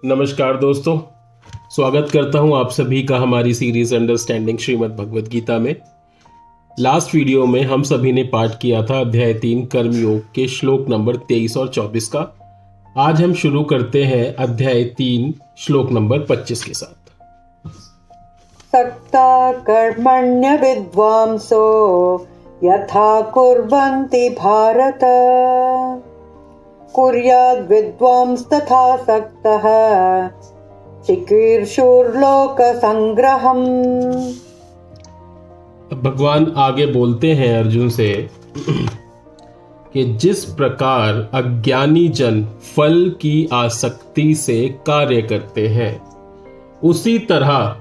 नमस्कार दोस्तों, स्वागत करता हूं आप सभी का हमारी सीरीज अंडरस्टैंडिंग श्रीमद् भगवद गीता में। लास्ट वीडियो में हम सभी ने पाठ किया था अध्याय 3 कर्मयोग के श्लोक नंबर 23 और 24 का। आज हम शुरू करते हैं अध्याय 3 श्लोक नंबर 25 के साथ। सक्ता कर्मण्य विद्वांसो यथा कुर्वन्ति भारत कुर्याद् विद्वांस तथा सक्तः चिकीर्षुर्लोक संग्रहम्। भगवान आगे बोलते हैं अर्जुन से कि जिस प्रकार अज्ञानी जन फल की आसक्ति से कार्य करते हैं, उसी तरह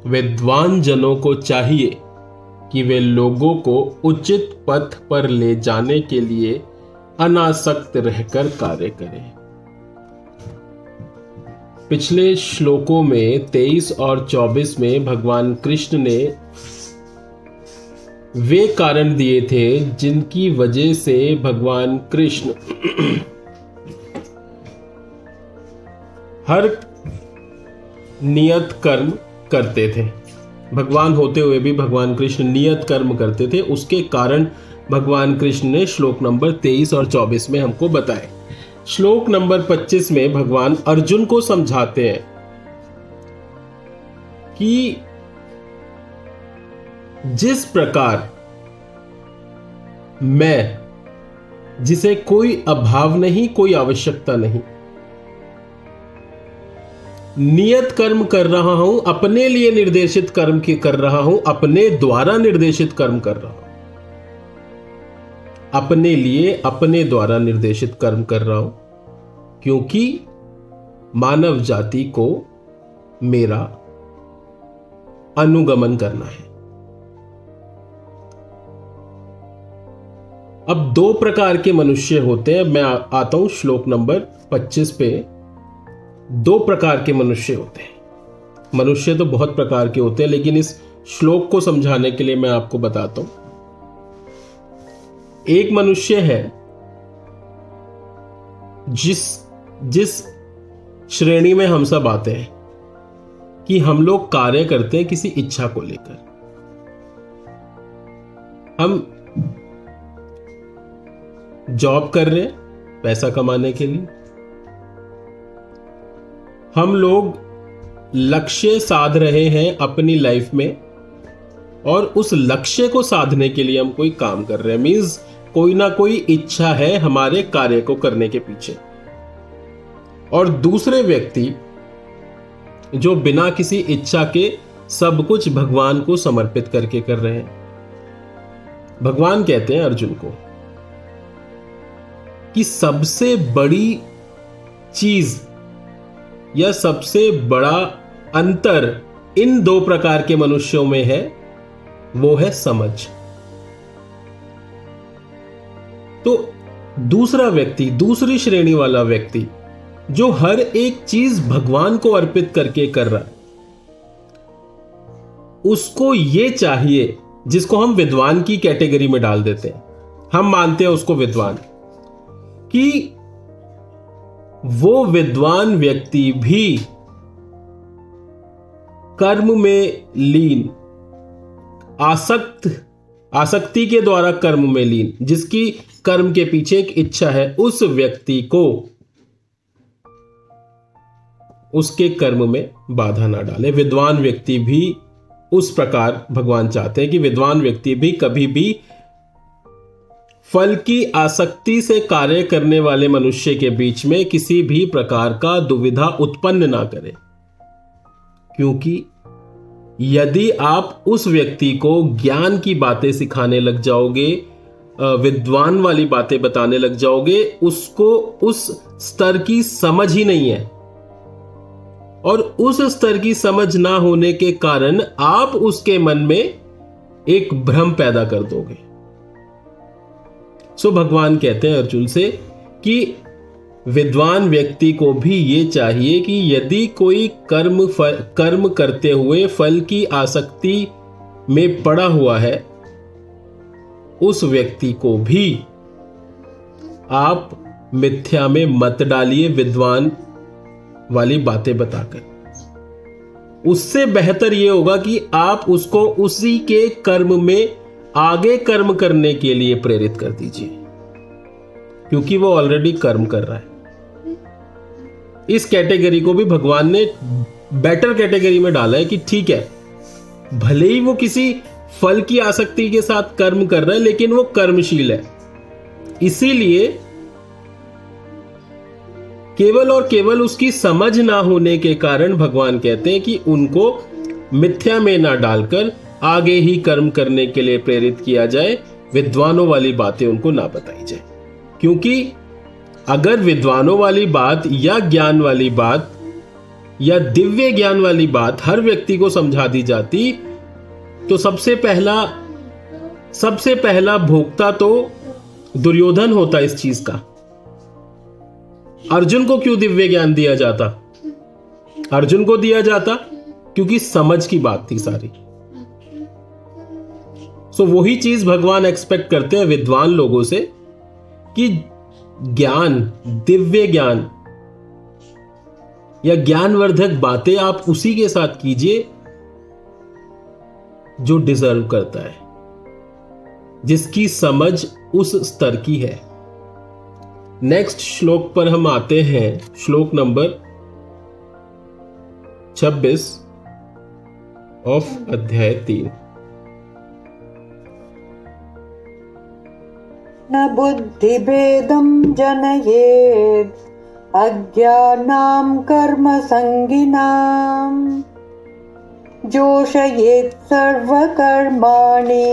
विद्वान जनों को चाहिए कि वे लोगों को उचित पथ पर ले जाने के लिए अनासक्त रहकर कार्य करें। पिछले श्लोकों में 23 और 24 में भगवान कृष्ण ने वे कारण दिए थे जिनकी वजह से भगवान कृष्ण हर नियत कर्म करते थे। भगवान होते हुए भी भगवान कृष्ण नियत कर्म करते थे। उसके कारण भगवान कृष्ण ने श्लोक नंबर 23 और 24 में हमको बताए। श्लोक नंबर 25 में भगवान अर्जुन को समझाते हैं कि जिस प्रकार मैं, जिसे कोई अभाव नहीं, कोई आवश्यकता नहीं, नियत कर्म कर रहा हूं, अपने लिए निर्देशित कर्म कर रहा हूं, अपने द्वारा निर्देशित कर्म कर रहा हूं, अपने लिए अपने द्वारा निर्देशित कर्म कर रहा हूं, क्योंकि मानव जाति को मेरा अनुगमन करना है। अब दो प्रकार के मनुष्य होते हैं। मैं आता हूं श्लोक नंबर 25 पे। दो प्रकार के मनुष्य होते हैं। मनुष्य तो बहुत प्रकार के होते हैं, लेकिन इस श्लोक को समझाने के लिए मैं आपको बताता हूं। एक मनुष्य है जिस श्रेणी में हम सब आते हैं कि हम लोग कार्य करते हैं किसी इच्छा को लेकर। हम जॉब कर रहे हैं पैसा कमाने के लिए। हम लोग लक्ष्य साध रहे हैं अपनी लाइफ में, और उस लक्ष्य को साधने के लिए हम कोई काम कर रहे हैं। मींस कोई ना कोई इच्छा है हमारे कार्य को करने के पीछे। और दूसरे व्यक्ति जो बिना किसी इच्छा के सब कुछ भगवान को समर्पित करके कर रहे हैं। भगवान कहते हैं अर्जुन को कि सबसे बड़ी चीज या सबसे बड़ा अंतर इन दो प्रकार के मनुष्यों में है, वो है समझ। तो दूसरा व्यक्ति, दूसरी श्रेणी वाला व्यक्ति जो हर एक चीज भगवान को अर्पित करके कर रहा है, उसको ये चाहिए, जिसको हम विद्वान की कैटेगरी में डाल देते हैं, हम मानते हैं उसको विद्वान, कि वो विद्वान व्यक्ति भी कर्म में लीन, आसक्ति के द्वारा कर्म में लीन, जिसकी कर्म के पीछे एक इच्छा है, उस व्यक्ति को उसके कर्म में बाधा ना डाले। विद्वान व्यक्ति भी उस प्रकार भगवान चाहते हैं कि विद्वान व्यक्ति भी कभी भी फल की आसक्ति से कार्य करने वाले मनुष्य के बीच में किसी भी प्रकार का दुविधा उत्पन्न ना करे। क्योंकि यदि आप उस व्यक्ति को ज्ञान की बातें सिखाने लग जाओगे, विद्वान वाली बातें बताने लग जाओगे, उसको उस स्तर की समझ ही नहीं है, और उस स्तर की समझ ना होने के कारण आप उसके मन में एक भ्रम पैदा कर दोगे। सो भगवान कहते हैं अर्जुन से कि विद्वान व्यक्ति को भी ये चाहिए कि यदि कोई कर्म करते हुए फल की आसक्ति में पड़ा हुआ है, उस व्यक्ति को भी आप मिथ्या में मत डालिए। विद्वान वाली बातें बताकर। उससे बेहतर यह होगा कि आप उसको उसी के कर्म में आगे कर्म करने के लिए प्रेरित कर दीजिए, क्योंकि वो ऑलरेडी कर्म कर रहा है। इस कैटेगरी को भी भगवान ने बेटर कैटेगरी में डाला है कि ठीक है, भले ही वो किसी फल की आसक्ति के साथ कर्म कर रहा है, लेकिन वो कर्मशील है। इसीलिए केवल और केवल उसकी समझ ना होने के कारण भगवान कहते हैं कि उनको मिथ्या में ना डालकर आगे ही कर्म करने के लिए प्रेरित किया जाए, विद्वानों वाली बातें उनको ना बताई जाए। क्योंकि अगर विद्वानों वाली बात या ज्ञान वाली बात या दिव्य ज्ञान वाली बात हर व्यक्ति को समझा दी जाती, तो सबसे पहला भोक्ता तो दुर्योधन होता इस चीज का। अर्जुन को क्यों दिव्य ज्ञान दिया जाता? अर्जुन को दिया जाता क्योंकि समझ की बात थी सारी। सो वही चीज भगवान एक्सपेक्ट करते हैं विद्वान लोगों से कि ज्ञान, दिव्य ज्ञान या ज्ञानवर्धक बातें आप उसी के साथ कीजिए जो डिजर्व करता है, जिसकी समझ उस स्तर की है। नेक्स्ट श्लोक पर हम आते हैं, श्लोक नंबर 26 ऑफ अध्याय 3। न बुद्धिभेदं जनयेत् अज्ञानां कर्मसंगिनां जोषयेत् सर्वकर्माणि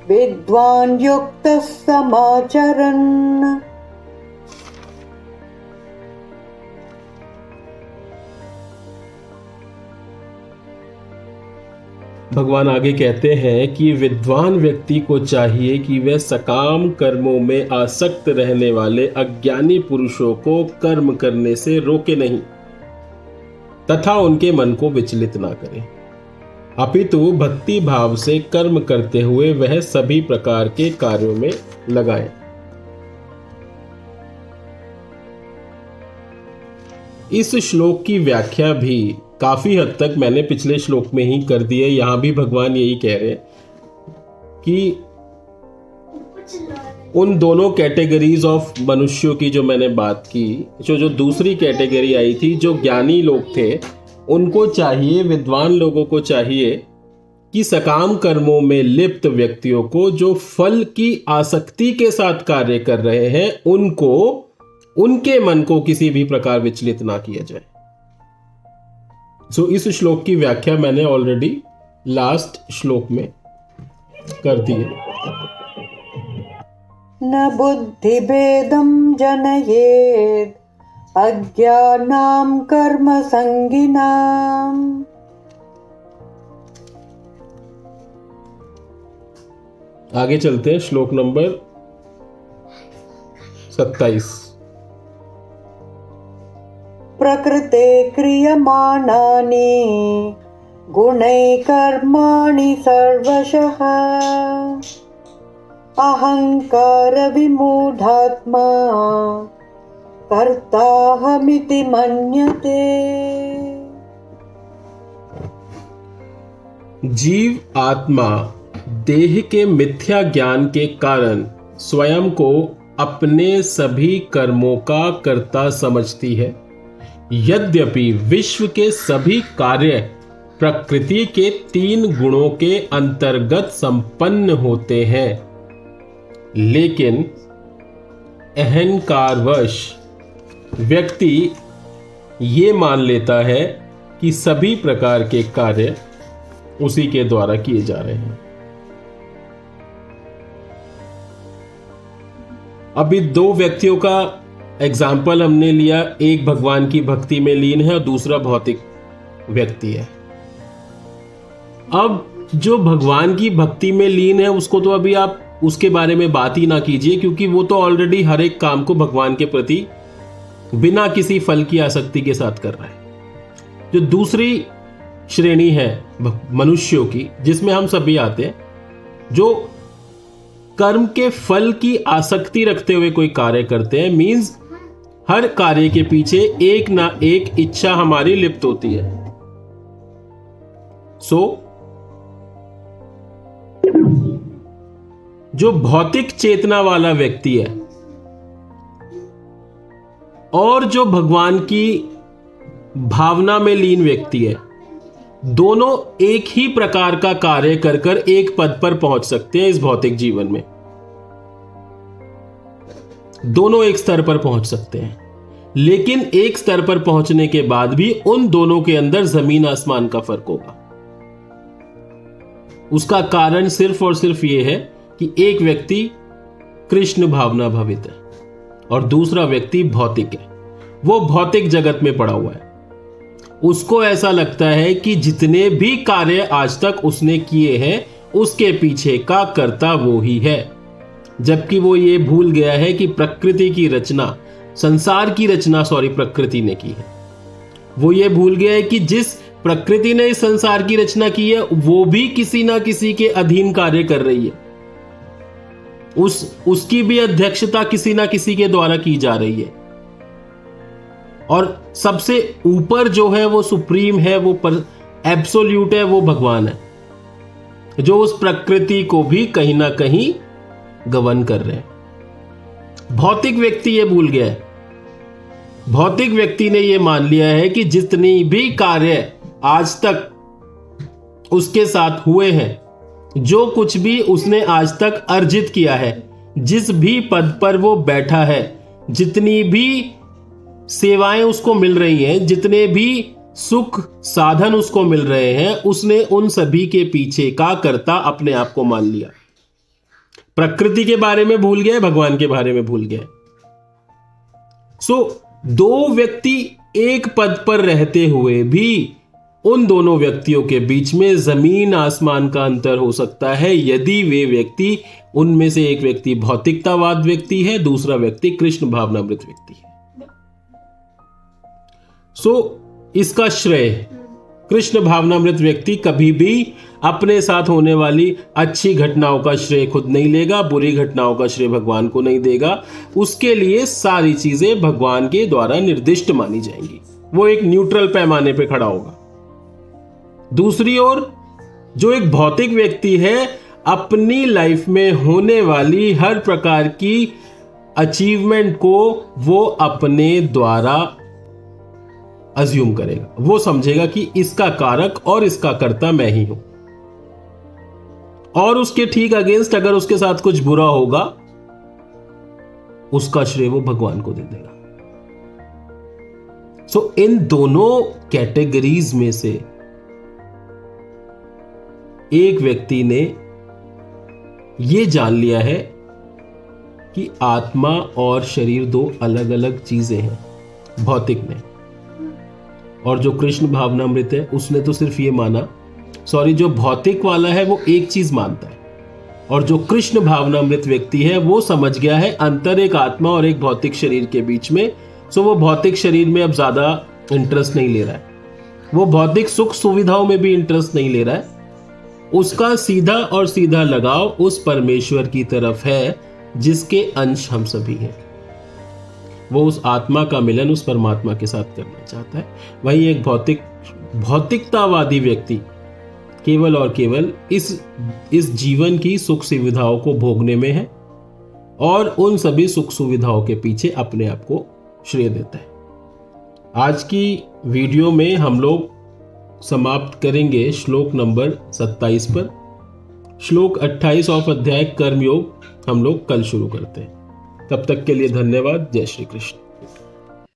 विद्वान् युक्तः समाचरन्। भगवान आगे कहते हैं कि विद्वान व्यक्ति को चाहिए कि वह सकाम कर्मों में आसक्त रहने वाले अज्ञानी पुरुषों को कर्म करने से रोके नहीं तथा उनके मन को विचलित ना करे, अपितु भक्ति भाव से कर्म करते हुए वह सभी प्रकार के कार्यों में लगाए। इस श्लोक की व्याख्या भी काफी हद तक मैंने पिछले श्लोक में ही कर दी है। यहां भी भगवान यही कह रहे हैं कि उन दोनों कैटेगरीज ऑफ मनुष्यों की जो मैंने बात की, जो दूसरी कैटेगरी आई थी, जो ज्ञानी लोग थे, उनको चाहिए, विद्वान लोगों को चाहिए कि सकाम कर्मों में लिप्त व्यक्तियों को, जो फल की आसक्ति के साथ कार्य कर रहे हैं, उनको, उनके मन को किसी भी प्रकार विचलित ना किया जाए। इस श्लोक की व्याख्या मैंने ऑलरेडी लास्ट श्लोक में कर दी है। न बुद्धिभेदं जनयेत् अज्ञानां कर्मसंगिनाम्। आगे चलते हैं, श्लोक नंबर 27। प्रकृते क्रियमाणानि गुणैः कर्माणि सर्वशः अहंकार विमूढात्मा कर्ताहमिति मन्यते। जीव आत्मा देह के मिथ्या ज्ञान के कारण स्वयं को अपने सभी कर्मों का कर्ता समझती है। यद्यपि विश्व के सभी कार्य प्रकृति के 3 गुणों के अंतर्गत संपन्न होते हैं, लेकिन अहंकारवश व्यक्ति ये मान लेता है कि सभी प्रकार के कार्य उसी के द्वारा किए जा रहे हैं। अभी 2 व्यक्तियों का एग्जाम्पल हमने लिया, एक भगवान की भक्ति में लीन है और दूसरा भौतिक व्यक्ति है। अब जो भगवान की भक्ति में लीन है उसको तो अभी आप उसके बारे में बात ही ना कीजिए, क्योंकि वो तो ऑलरेडी हर एक काम को भगवान के प्रति बिना किसी फल की आसक्ति के साथ कर रहा है। जो दूसरी श्रेणी है मनुष्यों की, जिसमें हम सभी आते हैं, जो कर्म के फल की आसक्ति रखते हुए कोई कार्य करते हैं, मीन्स हर कार्य के पीछे एक ना एक इच्छा हमारी लिप्त होती है। जो भौतिक चेतना वाला व्यक्ति है और जो भगवान की भावना में लीन व्यक्ति है, दोनों एक ही प्रकार का कार्य कर कर एक पद पर पहुंच सकते हैं। इस भौतिक जीवन में दोनों एक स्तर पर पहुंच सकते हैं, लेकिन एक स्तर पर पहुंचने के बाद भी उन दोनों के अंदर जमीन आसमान का फर्क होगा। उसका कारण सिर्फ और सिर्फ यह है कि एक व्यक्ति कृष्ण भावना भवित है और दूसरा व्यक्ति भौतिक है। वो भौतिक जगत में पड़ा हुआ है। उसको ऐसा लगता है कि जितने भी कार्य आज तक उसने किए हैं उसके पीछे का कर्ता वो ही है, जबकि वो ये भूल गया है कि प्रकृति की रचना, संसार की रचना प्रकृति ने की है। वो ये भूल गया है कि जिस प्रकृति ने इस संसार की रचना की है वो भी किसी ना किसी के अधीन कार्य कर रही है। उसकी भी अध्यक्षता किसी ना किसी के द्वारा की जा रही है। और सबसे ऊपर जो है वो सुप्रीम है, वो एब्सोल्यूट है, वो भगवान है, जो उस प्रकृति को भी कहीं ना कहीं गवर्न कर रहे हैं। भौतिक व्यक्ति ये भूल गया है। भौतिक व्यक्ति ने ये मान लिया है कि जितनी भी कार्य आज तक उसके साथ हुए हैं, जो कुछ भी उसने आज तक अर्जित किया है, जिस भी पद पर वो बैठा है, जितनी भी सेवाएं उसको मिल रही हैं, जितने भी सुख साधन उसको मिल रहे हैं, उसने उन सभी के पीछे का कर्ता अपने आप को मान लिया। प्रकृति के बारे में भूल गया, भगवान के बारे में भूल गया। दो व्यक्ति एक पद पर रहते हुए भी उन दोनों व्यक्तियों के बीच में जमीन आसमान का अंतर हो सकता है, यदि वे व्यक्ति, उनमें से एक व्यक्ति भौतिकतावाद व्यक्ति है, दूसरा व्यक्ति कृष्ण भावनामृत व्यक्ति है। इसका श्रेय कृष्ण भावनामृत व्यक्ति कभी भी अपने साथ होने वाली अच्छी घटनाओं का श्रेय खुद नहीं लेगा, बुरी घटनाओं का श्रेय भगवान को नहीं देगा। उसके लिए सारी चीजें भगवान के द्वारा निर्दिष्ट मानी जाएंगी। वो एक न्यूट्रल पैमाने पे खड़ा होगा। दूसरी ओर जो एक भौतिक व्यक्ति है, अपनी लाइफ में होने वाली हर प्रकार की अचीवमेंट को वो अपने द्वारा अज्यूम करेगा। वो समझेगा कि इसका कारक और इसका कर्ता मैं ही हूं, और उसके ठीक अगेंस्ट अगर उसके साथ कुछ बुरा होगा, उसका श्रेय वो भगवान को दे देगा। इन दोनों कैटेगरीज में से एक व्यक्ति ने यह जान लिया है कि आत्मा और शरीर दो अलग अलग चीजें हैं, भौतिक ने। और जो कृष्ण भावनामृत है उसने तो सिर्फ ये माना, जो भौतिक वाला है वो एक चीज मानता है, और जो कृष्ण भावनामृत व्यक्ति है वो समझ गया है अंतर एक आत्मा और एक भौतिक शरीर के बीच में। वो भौतिक शरीर में अब ज्यादा इंटरेस्ट नहीं ले रहा है, वो भौतिक सुख सुविधाओं में भी इंटरेस्ट नहीं ले रहा है। उसका सीधा और सीधा लगाव उस परमेश्वर की तरफ है जिसके अंश हम सभी हैं। वो उस आत्मा का मिलन उस परमात्मा के साथ करना चाहता है। वहीं एक भौतिकतावादी व्यक्ति केवल और केवल इस जीवन की सुख सुविधाओं को भोगने में है और उन सभी सुख सुविधाओं के पीछे अपने आप को श्रेय देता है। आज की वीडियो में हम लोग समाप्त करेंगे श्लोक नंबर 27 पर। श्लोक 28 ऑफ अध्याय कर्मयोग हम लोग कल शुरू करते हैं। तब तक के लिए धन्यवाद। जय श्री कृष्ण।